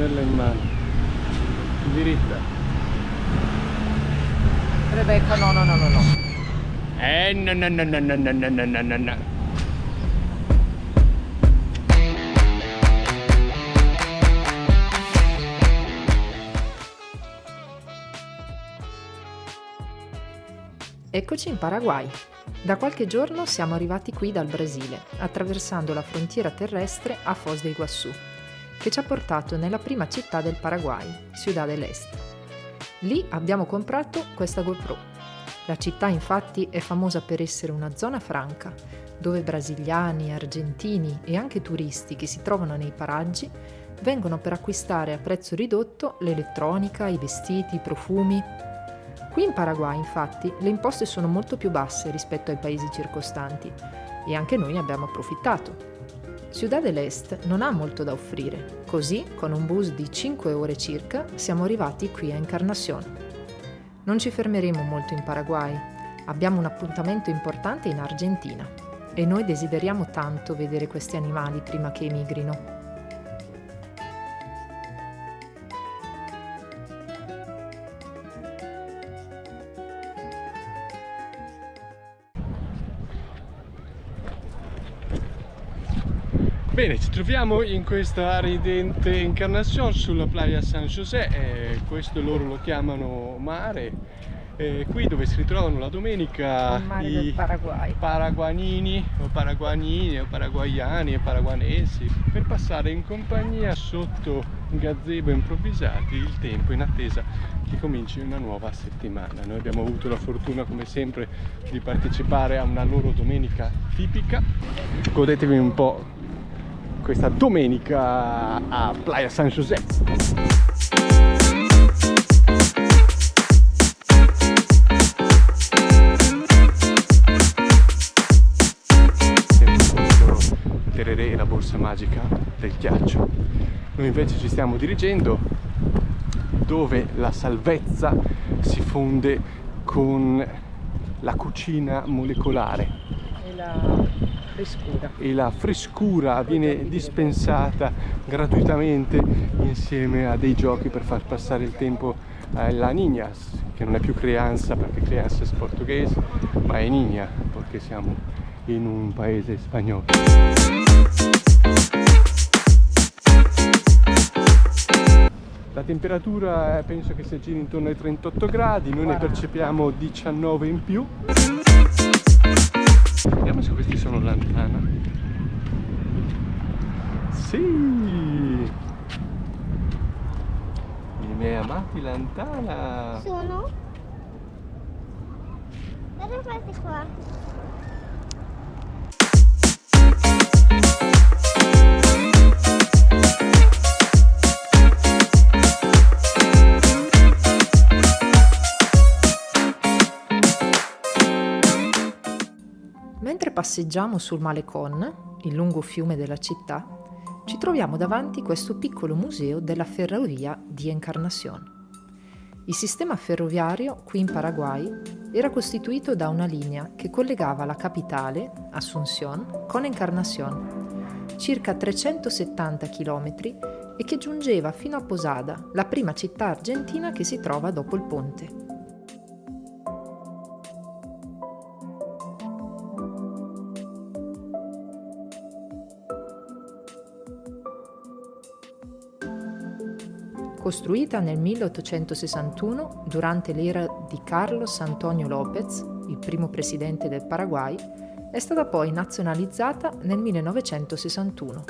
tenerla in mano. Diritta. Rebecca, no. No. No. Eccoci in Paraguay. Da qualche giorno siamo arrivati qui dal Brasile, attraversando la frontiera terrestre a Foz do Iguaçu, che ci ha portato nella prima città del Paraguay, Ciudad del Este. Lì abbiamo comprato questa GoPro. La città infatti è famosa per essere una zona franca, dove brasiliani, argentini e anche turisti che si trovano nei paraggi vengono per acquistare a prezzo ridotto l'elettronica, i vestiti, i profumi. Qui in Paraguay, infatti, le imposte sono molto più basse rispetto ai paesi circostanti e anche noi ne abbiamo approfittato. Ciudad del Este non ha molto da offrire, così, con un bus di 5 ore circa, siamo arrivati qui a Encarnación. Non ci fermeremo molto in Paraguay, abbiamo un appuntamento importante in Argentina e noi desideriamo tanto vedere questi animali prima che emigrino. Bene, ci troviamo in questa ridente Encarnación sulla Playa San José, questo loro lo chiamano mare, qui dove si ritrovano la domenica i paraguanini o paraguayani e paraguanesi per passare in compagnia sotto gazebo improvvisati il tempo in attesa che cominci una nuova settimana. Noi abbiamo avuto la fortuna come sempre di partecipare a una loro domenica tipica. Godetevi un po' questa domenica a Playa San José. Tereré e la borsa magica del ghiaccio. Noi invece ci stiamo dirigendo dove la salvezza si fonde con la cucina molecolare e la frescura viene dispensata gratuitamente insieme a dei giochi per far passare il tempo alla Niñas, che non è più crianza perché crianza è portoghese, ma è Niña perché siamo in un paese spagnolo. La temperatura penso che si giri intorno ai 38 gradi, noi ne percepiamo 19 in più. Vediamo se questi sono lantana. Sì! I miei amati lantana! Sono? Guarda questi qua. Mentre passeggiamo sul Malecón, il lungo fiume della città, ci troviamo davanti questo piccolo museo della ferrovia di Encarnación. Il sistema ferroviario qui in Paraguay era costituito da una linea che collegava la capitale, Asunción, con Encarnación, circa 370 km, e che giungeva fino a Posada, la prima città argentina che si trova dopo il ponte. Costruita nel 1861 durante l'era di Carlos Antonio López, il primo presidente del Paraguay, è stata poi nazionalizzata nel 1961.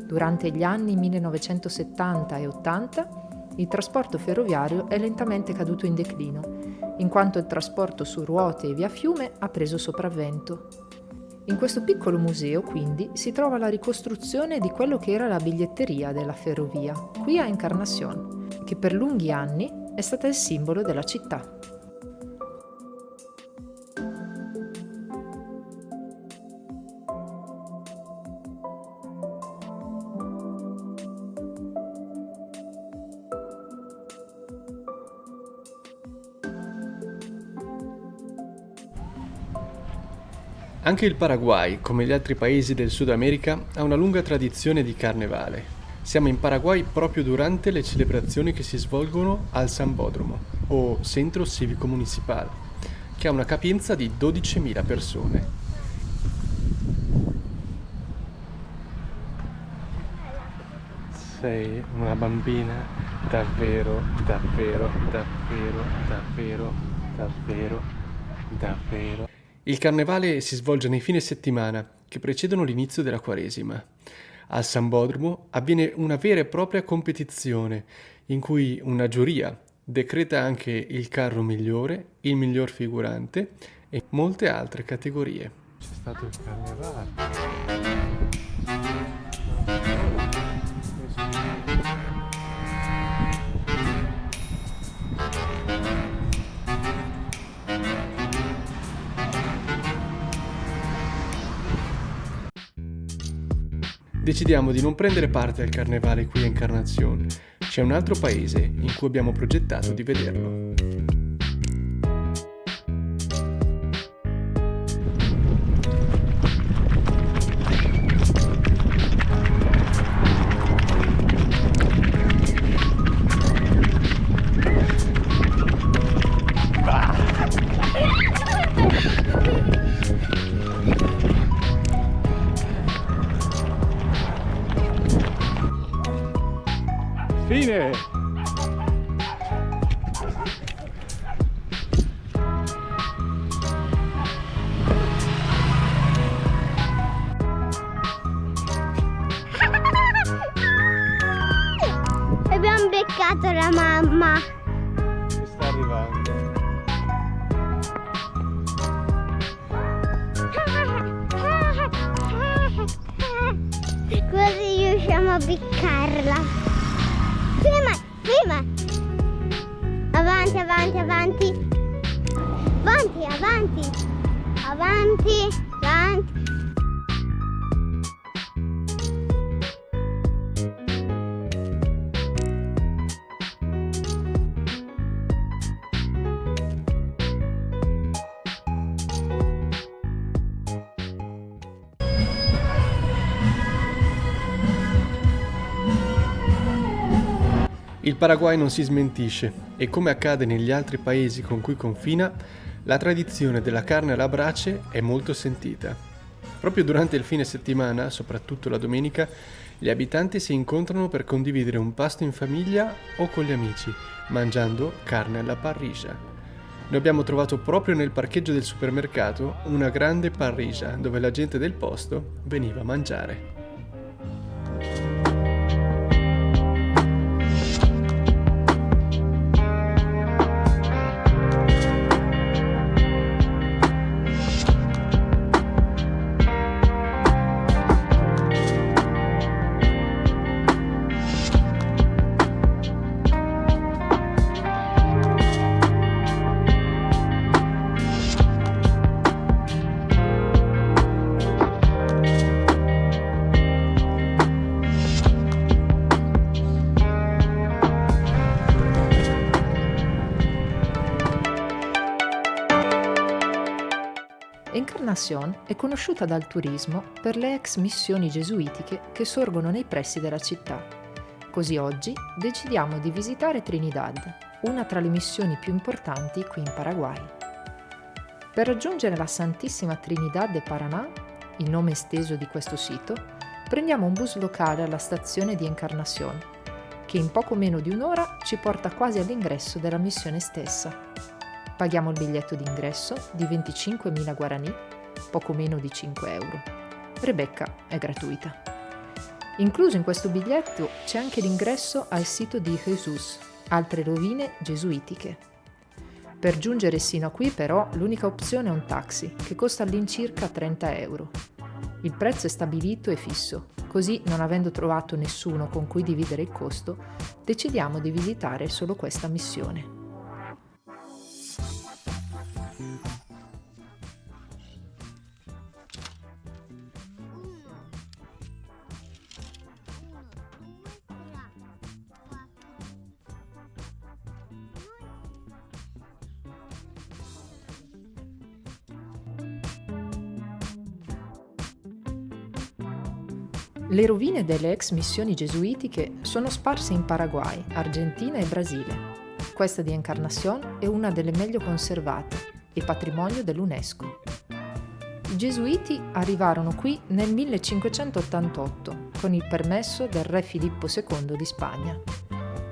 Durante gli anni 1970 e 80 il trasporto ferroviario è lentamente caduto in declino, in quanto il trasporto su ruote e via fiume ha preso sopravvento. In questo piccolo museo, quindi, si trova la ricostruzione di quello che era la biglietteria della ferrovia, qui a Encarnación, che per lunghi anni è stata il simbolo della città. Anche il Paraguay, come gli altri paesi del Sud America, ha una lunga tradizione di carnevale. Siamo in Paraguay proprio durante le celebrazioni che si svolgono al Sambódromo, o Centro Civico Municipal, che ha una capienza di 12.000 persone. Sei una bambina davvero, davvero, davvero, davvero, davvero, davvero. Il carnevale si svolge nei fine settimana che precedono l'inizio della Quaresima. Al Sambódromo avviene una vera e propria competizione in cui una giuria decreta anche il carro migliore, il miglior figurante e molte altre categorie. C'è stato il carnevale. Decidiamo di non prendere parte al carnevale qui a Encarnación. C'è un altro paese in cui abbiamo progettato di vederlo. Fine! Abbiamo beccato la mamma. Ci sta arrivando. Così riusciamo a beccarla. Prima! Avanti, avanti, avanti! Avanti, avanti! Avanti, avanti! Il Paraguay non si smentisce e, come accade negli altri paesi con cui confina, la tradizione della carne alla brace è molto sentita. Proprio durante il fine settimana, soprattutto la domenica, gli abitanti si incontrano per condividere un pasto in famiglia o con gli amici, mangiando carne alla parrilla. Noi abbiamo trovato proprio nel parcheggio del supermercato una grande parrilla dove la gente del posto veniva a mangiare. Encarnación è conosciuta dal turismo per le ex missioni gesuitiche che sorgono nei pressi della città. Così oggi decidiamo di visitare Trinidad, una tra le missioni più importanti qui in Paraguay. Per raggiungere la Santissima Trinidad de Paraná, il nome esteso di questo sito, prendiamo un bus locale alla stazione di Encarnación, che in poco meno di un'ora ci porta quasi all'ingresso della missione stessa. Paghiamo il biglietto d'ingresso di 25.000 guaraní, poco meno di 5 euro. Rebecca è gratuita. Incluso in questo biglietto c'è anche l'ingresso al sito di Jesús, altre rovine gesuitiche. Per giungere sino a qui però l'unica opzione è un taxi, che costa all'incirca 30 euro. Il prezzo è stabilito e fisso, così non avendo trovato nessuno con cui dividere il costo, decidiamo di visitare solo questa missione. Le rovine delle ex missioni gesuitiche sono sparse in Paraguay, Argentina e Brasile. Questa di Encarnación è una delle meglio conservate e patrimonio dell'UNESCO. I gesuiti arrivarono qui nel 1588 con il permesso del re Filippo II di Spagna.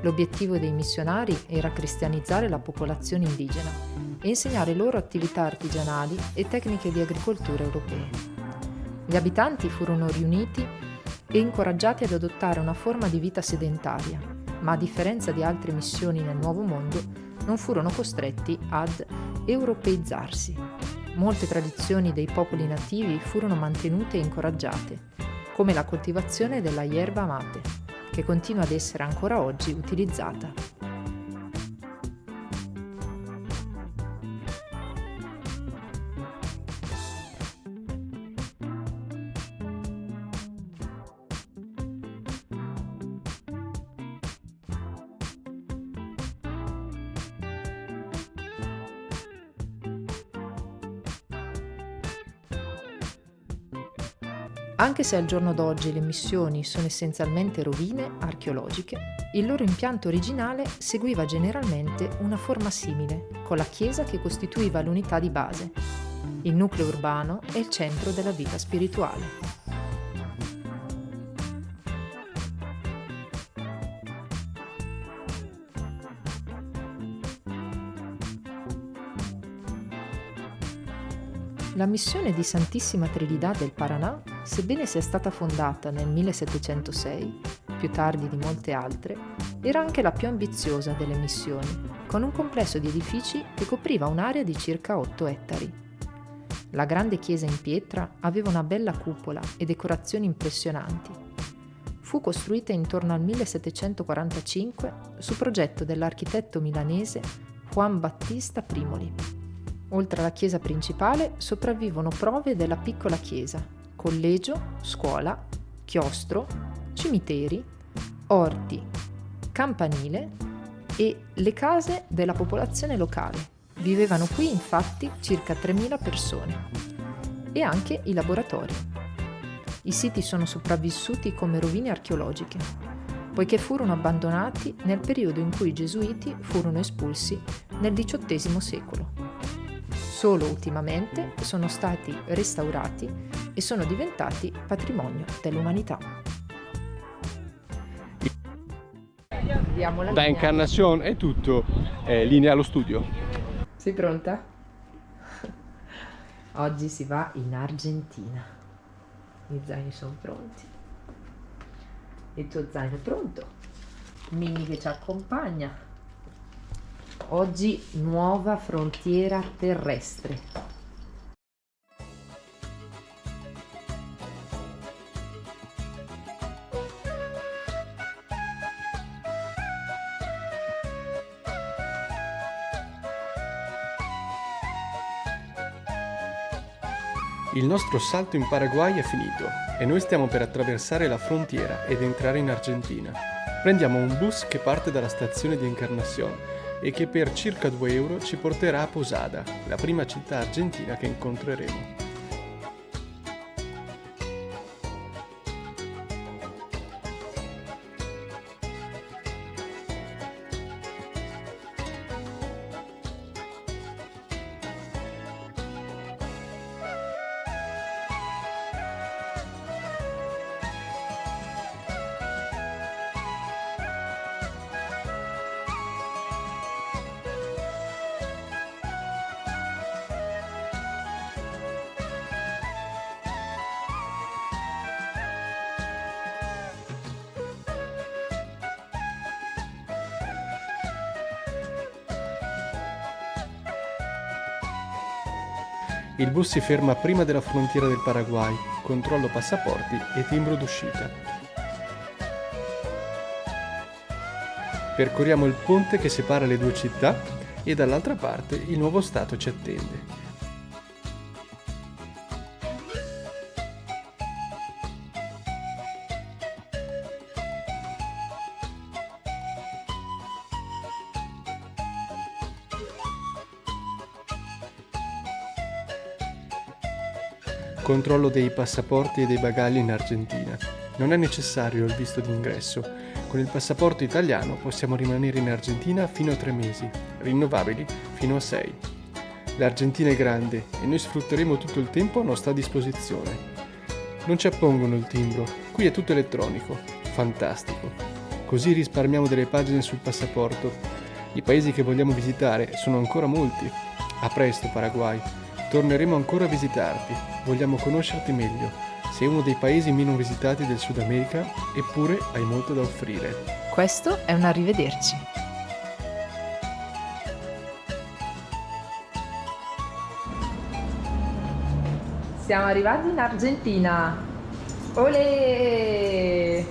L'obiettivo dei missionari era cristianizzare la popolazione indigena e insegnare loro attività artigianali e tecniche di agricoltura europee. Gli abitanti furono riuniti e incoraggiati ad adottare una forma di vita sedentaria, ma a differenza di altre missioni nel Nuovo Mondo, non furono costretti ad europeizzarsi. Molte tradizioni dei popoli nativi furono mantenute e incoraggiate, come la coltivazione della yerba mate, che continua ad essere ancora oggi utilizzata. Anche se al giorno d'oggi le missioni sono essenzialmente rovine archeologiche, il loro impianto originale seguiva generalmente una forma simile, con la chiesa che costituiva l'unità di base, il nucleo urbano e il centro della vita spirituale. La missione di Santissima Trinidad del Paraná, sebbene sia stata fondata nel 1706, più tardi di molte altre, era anche la più ambiziosa delle missioni, con un complesso di edifici che copriva un'area di circa 8 ettari. La grande chiesa in pietra aveva una bella cupola e decorazioni impressionanti. Fu costruita intorno al 1745 su progetto dell'architetto milanese Juan Battista Primoli. Oltre alla chiesa principale sopravvivono prove della piccola chiesa, collegio, scuola, chiostro, cimiteri, orti, campanile e le case della popolazione locale. Vivevano qui infatti circa 3.000 persone e anche i laboratori. I siti sono sopravvissuti come rovine archeologiche, poiché furono abbandonati nel periodo in cui i gesuiti furono espulsi nel XVIII secolo. Solo ultimamente sono stati restaurati e sono diventati patrimonio dell'umanità. Da Encarnación è tutto, linea allo studio. Sei pronta? Oggi si va in Argentina. I zaini sono pronti. Il tuo zaino è pronto. Mimmi che ci accompagna. Oggi nuova frontiera terrestre. Il nostro salto in Paraguay è finito e noi stiamo per attraversare la frontiera ed entrare in Argentina. Prendiamo un bus che parte dalla stazione di Encarnación e che per circa 2 euro ci porterà a Posada, la prima città argentina che incontreremo. Il bus si ferma prima della frontiera del Paraguay, controllo passaporti e timbro d'uscita. Percorriamo il ponte che separa le due città e dall'altra parte il nuovo stato ci attende. Controllo dei passaporti e dei bagagli in Argentina. Non è necessario il visto d'ingresso. Con il passaporto italiano possiamo rimanere in Argentina fino a 3 mesi, rinnovabili fino a 6. L'Argentina è grande e noi sfrutteremo tutto il tempo a nostra disposizione. Non ci appongono il timbro, qui è tutto elettronico. Fantastico. Così risparmiamo delle pagine sul passaporto. I paesi che vogliamo visitare sono ancora molti. A presto, Paraguay. Torneremo ancora a visitarti. Vogliamo conoscerti meglio. Sei uno dei paesi meno visitati del Sud America, eppure hai molto da offrire. Questo è un arrivederci. Siamo arrivati in Argentina. Olè!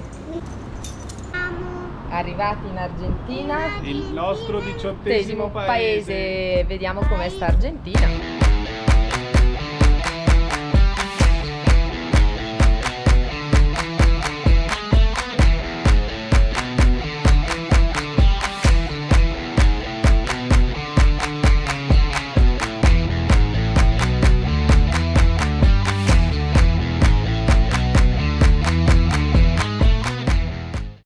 Arrivati in Argentina. Il nostro 18° paese. Vediamo com'è sta Argentina.